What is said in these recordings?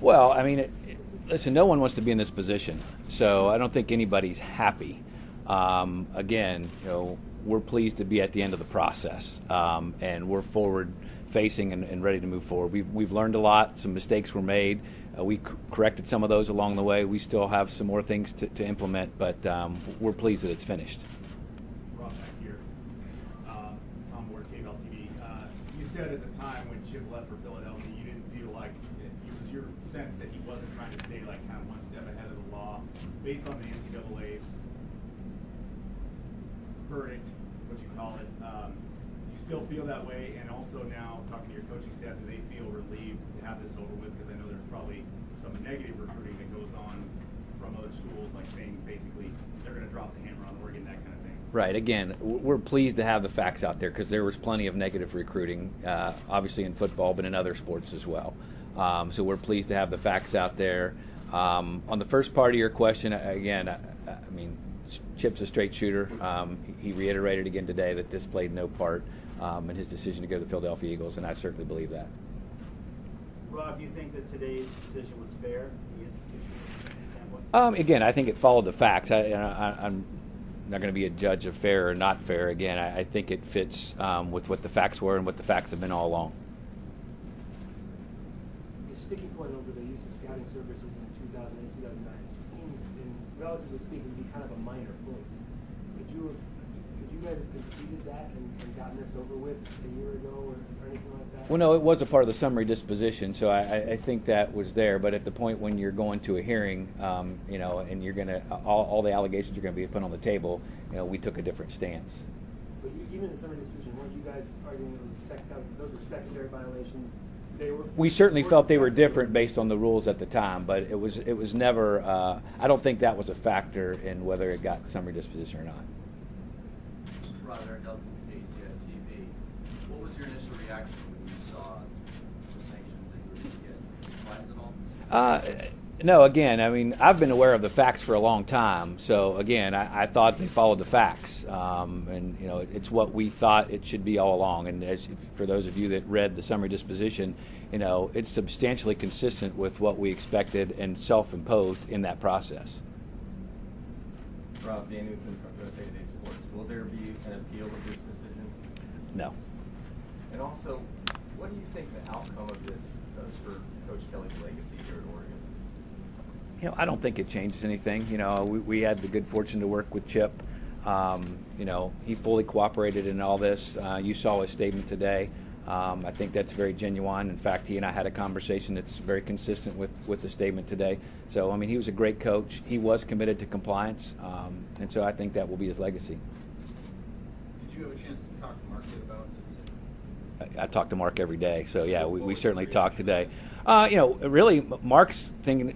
Well, I mean, listen, no one wants to be in this position, so I don't think anybody's happy. Again, we're pleased to be at the end of the process, and we're forward-facing and ready to move forward. We've learned a lot. Some mistakes were made. We corrected some of those along the way. We still have some more things to implement, but we're pleased that it's finished. Rob, back here. Tom Ward, KBL TV. You said at the time when Chip left for Philadelphia, you didn't feel like it was your sense that he wasn't trying to stay like kind of one step ahead of the law based on the NCAA's verdict, what you call it. You still feel that way, and also now talking to your coaching staff, do they feel relieved to have this over with? Because I know there's probably some negative recruiting that goes on from other schools, like saying basically they're going to drop the hammer on Oregon, that kind of thing. Right. Again, we're pleased to have the facts out there because there was plenty of negative recruiting, obviously in football, but in other sports as well. So we're pleased to have the facts out there. On the first part of your question, again, I mean, Chip's a straight shooter. He reiterated again today that this played no part in his decision to go to the Philadelphia Eagles, and I certainly believe that. Rob, do you think that today's decision was fair? Again, I think it followed the facts. I'm not going to be a judge of fair or not fair. Again, I think it fits with what the facts were and what the facts have been all along. The sticking point over the use of scouting services in 2008, 2009 seems, relatively speaking, to be kind of a minor point. Could you guys have conceded that and gotten this over with a year ago or anything like that? Well, no, it was a part of the summary disposition, so I think that was there. But at the point when you're going to a hearing, and you're going to all the allegations are going to be put on the table, we took a different stance. But even in the summary disposition, weren't you guys arguing those were secondary violations? We certainly felt they were different based on the rules at the time, but it was never. I don't think that was a factor in whether it got summary disposition or not. Rob, ACI TV. What was your initial reaction when you saw the sanctions that you were going to get? Surprised at all? No, again, I mean, I've been aware of the facts for a long time. So, again, I thought they followed the facts. It's what we thought it should be all along. And for those of you that read the summary disposition, it's substantially consistent with what we expected and self-imposed in that process. Rob, Danny from USA Today Sports. Will there be an appeal of this decision? No. And also, what do you think the outcome of this does for Coach Kelly's legacy here at Oregon? I don't think it changes anything. We had the good fortune to work with Chip. He fully cooperated in all this. You saw his statement today. I think that's very genuine. In fact, he and I had a conversation that's very consistent with the statement today. So, he was a great coach. He was committed to compliance, and so I think that will be his legacy. Did you have a chance to talk to Mark about this? I talk to Mark every day, so yeah, we certainly talked today. Really, Mark's thing,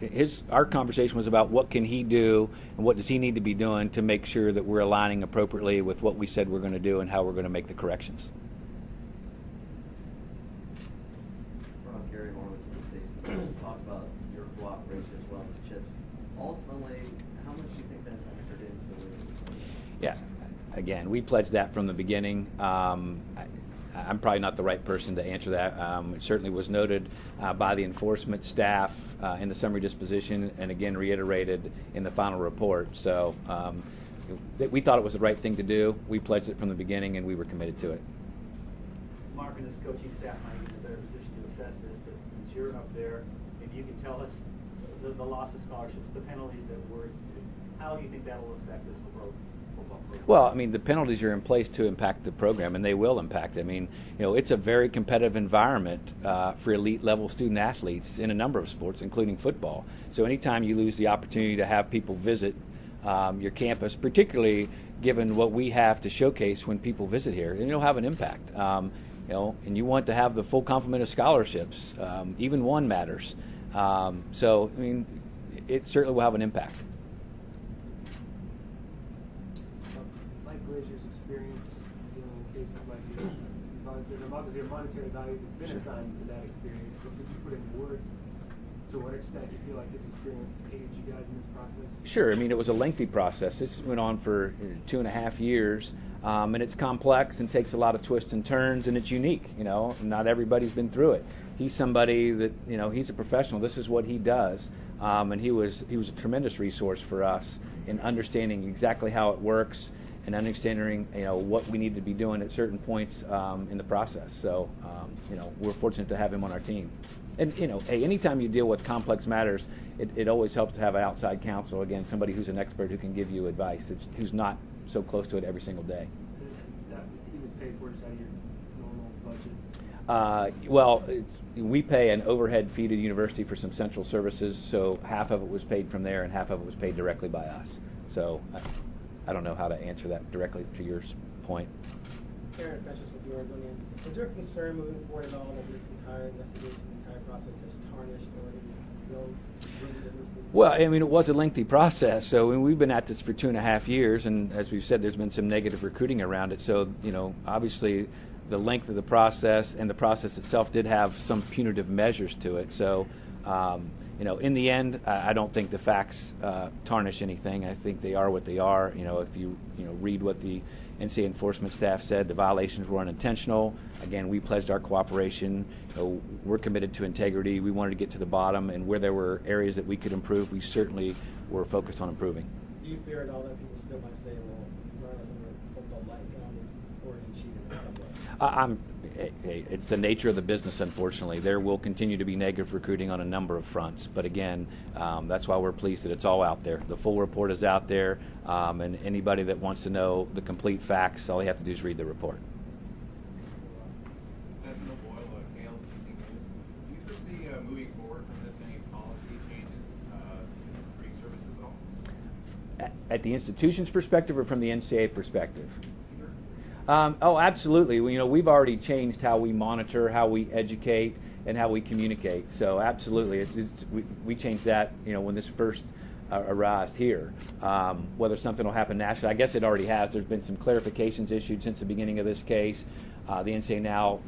our conversation was about what can he do and what does he need to be doing to make sure that we're aligning appropriately with what we said we're going to do and how we're going to make the corrections. Talk about your cooperation as well as Chip's. Ultimately, how much do you think that factored into it? Yeah, again, we pledged that from the beginning. I'm probably not the right person to answer that. It certainly was noted by the enforcement staff in the summary disposition and again reiterated in the final report. So we thought it was the right thing to do. We pledged it from the beginning and we were committed to it. Mark and his coaching staff might be in a better position to assess this, but since you're up there, maybe you can tell us the loss of scholarships, the penalties that were instituted. How do you think that will affect this football program? Well, the penalties are in place to impact the program, and they will impact it. It's a very competitive environment for elite-level student athletes in a number of sports, including football. So anytime you lose the opportunity to have people visit your campus, particularly given what we have to showcase when people visit here, it'll have an impact. And you want to have the full complement of scholarships. Even one matters. It certainly will have an impact. Mike Glazier's experience dealing with cases like this, there's obviously a monetary value that's been assigned to that experience, but could you put in words to what extent you feel like this experience aided you guys in this process? Sure. It was a lengthy process. This went on for 2.5 years. And it's complex and takes a lot of twists and turns, and it's unique. Not everybody's been through it. He's somebody that, he's a professional. This is what he does. And he was a tremendous resource for us in understanding exactly how it works and understanding, what we need to be doing at certain points in the process. So, we're fortunate to have him on our team. And, hey, anytime you deal with complex matters, it always helps to have an outside counsel, again, somebody who's an expert who can give you advice, who's not so close to it every single day. He was paid for just out of your normal budget? Well, we pay an overhead fee to the university for some central services, so half of it was paid from there and half of it was paid directly by us. So I don't know how to answer that directly to your point. Karen Fetches with the Oregonian. Is there a concern moving forward at all that this entire investigation, the entire process has tarnished Oregon's? Well, it was a lengthy process. So we've been at this for 2.5 years, and as we've said, there's been some negative recruiting around it. So, obviously the length of the process and the process itself did have some punitive measures to it. So, in the end, I don't think the facts tarnish anything. I think they are what they are. If you read what the NCAA enforcement staff said, the violations were unintentional. Again, we pledged our cooperation. We're committed to integrity. We wanted to get to the bottom, and where there were areas that we could improve, we certainly were focused on improving. Do you fear at all that people still might say, well, regardless of the so-called light on Oregon cheating in some way? It's the nature of the business, unfortunately. There will continue to be negative recruiting on a number of fronts. But again, that's why we're pleased that it's all out there. The full report is out there, and anybody that wants to know the complete facts, all you have to do is read the report. Do you foresee moving forward from this any policy changes in recruiting services at all? At the institution's perspective or from the NCAA perspective? Absolutely. We've already changed how we monitor, how we educate, and how we communicate. So absolutely, we changed that. When this first arrived here, whether something will happen nationally, I guess it already has. There's been some clarifications issued since the beginning of this case. The NCAA now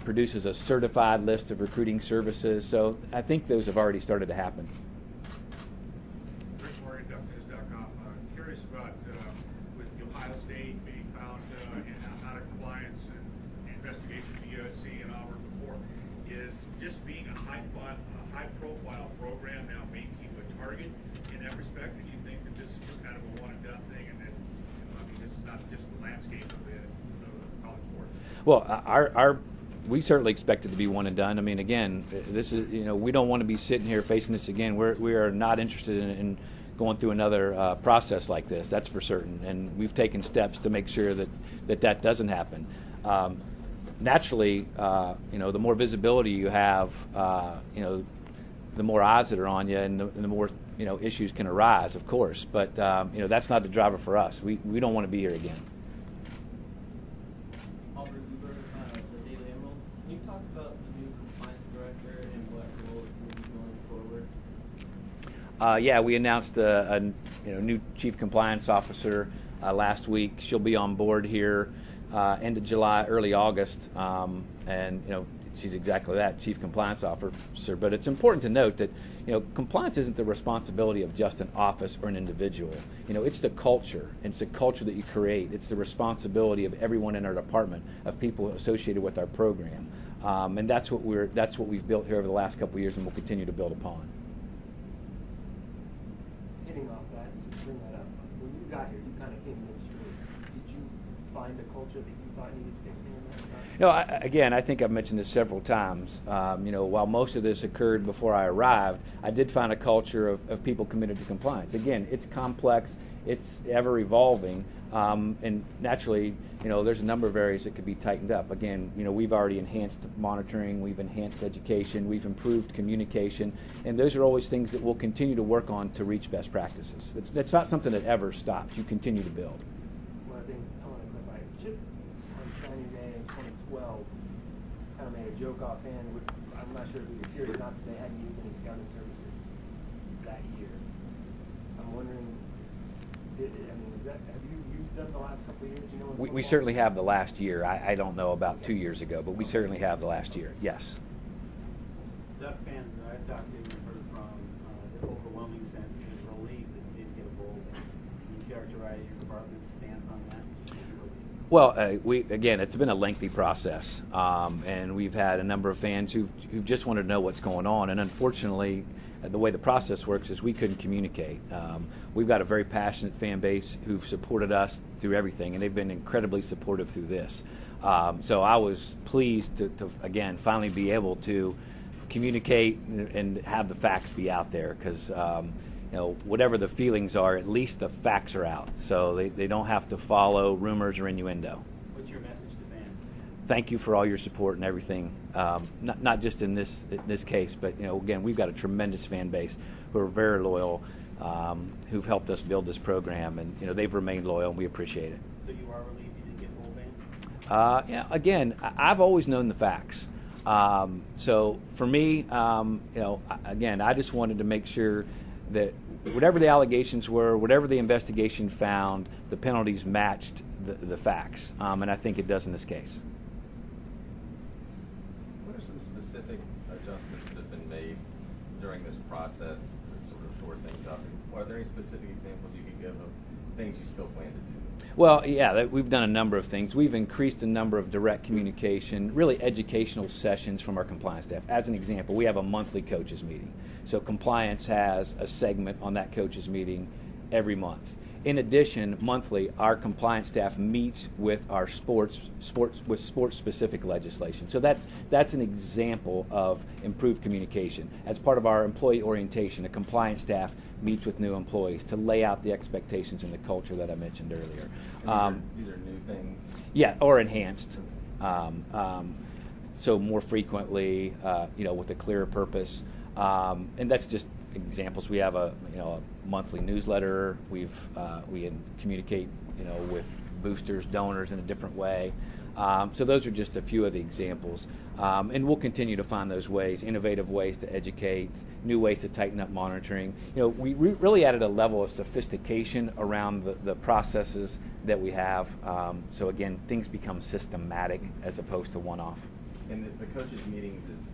produces a certified list of recruiting services. So I think those have already started to happen. Curious about with Ohio State being found out of compliance and investigation of the USC and Auburn before, is just being a high-profile program now making you a target in that respect? Do you think that this is just kind of a one-and-done thing, and that this is not just the landscape of college sports? Well, we certainly expect it to be one and done. Again, this is we don't want to be sitting here facing this again. We are not interested in going through another process like this. That's for certain, and we've taken steps to make sure that doesn't happen. Naturally, the more visibility you have, the more eyes that are on you, and the more issues can arise, of course. But that's not the driver for us. We don't want to be here again. The Daily Emerald. Can you talk about the new compliance director and what role is going to be going forward? Yeah, we announced a new chief compliance officer last week. She'll be on board here end of July, early August, and she's exactly that, chief compliance officer. But it's important to note that compliance isn't the responsibility of just an office or an individual. It's the culture. It's the culture that you create. It's the responsibility of everyone in our department, of people associated with our program, and that's what we've built here over the last couple of years, and we'll continue to build upon. Hitting off that, to bring that up, when you got here, you kind of came midstream. Did you find a culture that you thought needed fixing in that? Again, I think I've mentioned this several times. While most of this occurred before I arrived, I did find a culture of people committed to compliance. Again, it's complex, it's ever evolving, and naturally, there's a number of areas that could be tightened up. Again, we've already enhanced monitoring, we've enhanced education, we've improved communication, and those are always things that we'll continue to work on to reach best practices. It's not something that ever stops. You continue to build. One thing I want to clarify, Chip on signing day in 2012 kind of made a joke offhand. I'm not sure if he was serious or not, that they hadn't used any scouting services that year. I'm wondering, have you used them the last couple of years? We certainly have the last year. I don't know about 2 years ago, but we certainly have the last year, yes. The fans that I've talked to and heard from, the overwhelming sense is relief that you didn't get a bowl. Can you characterize your department's stance on that? Well, it's been a lengthy process, and we've had a number of fans who've just wanted to know what's going on, and unfortunately, the way the process works is we couldn't communicate. We've got a very passionate fan base who've supported us through everything, and they've been incredibly supportive through this. So I was pleased to again finally be able to communicate and have the facts be out there, because whatever the feelings are, at least the facts are out, so they don't have to follow rumors or innuendo. What's your message to fans? Thank you for all your support and everything, not just in this case, but again, we've got a tremendous fan base who are very loyal, who've helped us build this program, and they've remained loyal, and we appreciate it. So you are relieved you didn't get bowl banned? Again, I've always known the facts. So for me, again, I just wanted to make sure that whatever the allegations were, whatever the investigation found, the penalties matched the facts, and I think it does in this case. What are some specific adjustments that have been made during this process to sort of shore things up? Are there any specific examples you can give of things you still plan to do? Well, yeah, we've done a number of things. We've increased the number of direct communication, really educational sessions from our compliance staff. As an example, we have a monthly coaches meeting. So compliance has a segment on that coaches meeting every month. In addition, monthly, our compliance staff meets with our sports-specific legislation. So that's an example of improved communication. As part of our employee orientation, a compliance staff meets with new employees to lay out the expectations and the culture that I mentioned earlier. These are new things? Yeah, or enhanced. So more frequently, with a clearer purpose. And that's just examples. We have a monthly newsletter. We communicate with boosters, donors in a different way. So those are just a few of the examples, and we'll continue to find those ways, innovative ways to educate, new ways to tighten up monitoring. We really added a level of sophistication around the processes that we have. So again, things become systematic as opposed to one-off. And the coaches' meetings is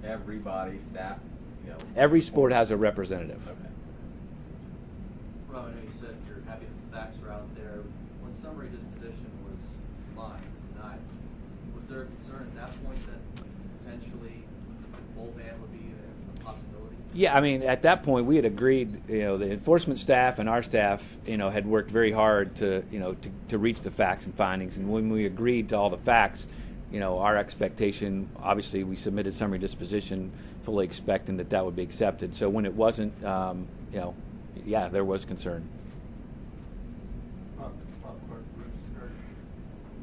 everybody, staff. Every sport has a representative. Okay. Rob, I know you said you're happy that the facts are out there. When summary disposition was denied, was there a concern at that point that potentially a bowl ban would be a possibility? Yeah, I mean, at that point we had agreed. The enforcement staff and our staff, had worked very hard to reach the facts and findings. And when we agreed to all the facts, our expectation, obviously, we submitted summary disposition, fully expecting that would be accepted. So when it wasn't, yeah, there was concern.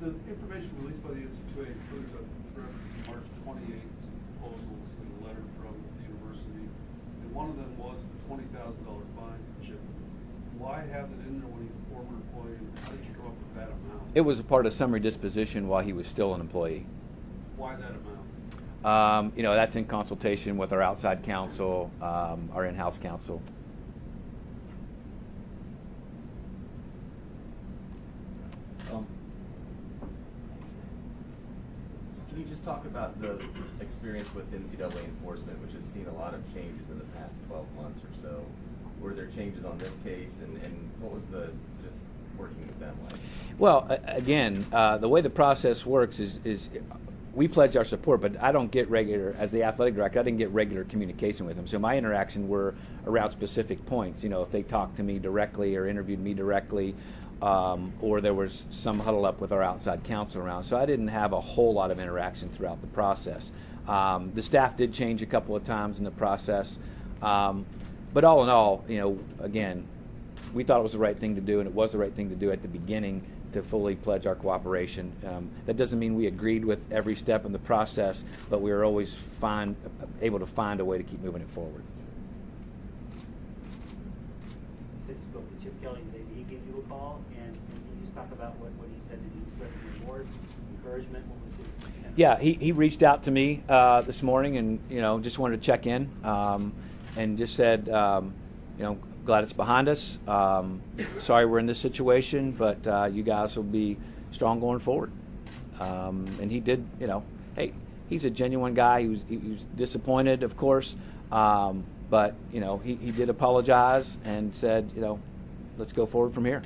The information released by the NCAA includes a March 28th proposals in a letter from the university, and one of them was the $20,000 fine chip. Why have it in there when he's a former employee, and how did you come up with that amount? It was a part of summary disposition while he was still an employee. Why that amount? That's in consultation with our outside counsel, our in-house counsel. Can you just talk about the experience with NCAA enforcement, which has seen a lot of changes in the past 12 months or so? Were there changes on this case, and what was just working with them like? Well, again, the way the process works is we pledge our support, but I don't get regular, as the athletic director, I didn't get regular communication with them. So my interaction were around specific points. If they talked to me directly or interviewed me directly, or there was some huddle up with our outside counsel around. So I didn't have a whole lot of interaction throughout the process. The staff did change a couple of times in the process. But all in all, again, we thought it was the right thing to do, and it was the right thing to do at the beginning to fully pledge our cooperation. That doesn't mean we agreed with every step in the process, but we were always able to find a way to keep moving it forward. You said you spoke to Chip Kelly today. Did he give you a call? And can you just talk about what he said? Did he express remorse, encouragement? What was his? Yeah, he reached out to me this morning and just wanted to check in and just said glad it's behind us. Sorry we're in this situation, but you guys will be strong going forward. And he did, hey, he's a genuine guy. He was disappointed, of course, but he did apologize and said, let's go forward from here.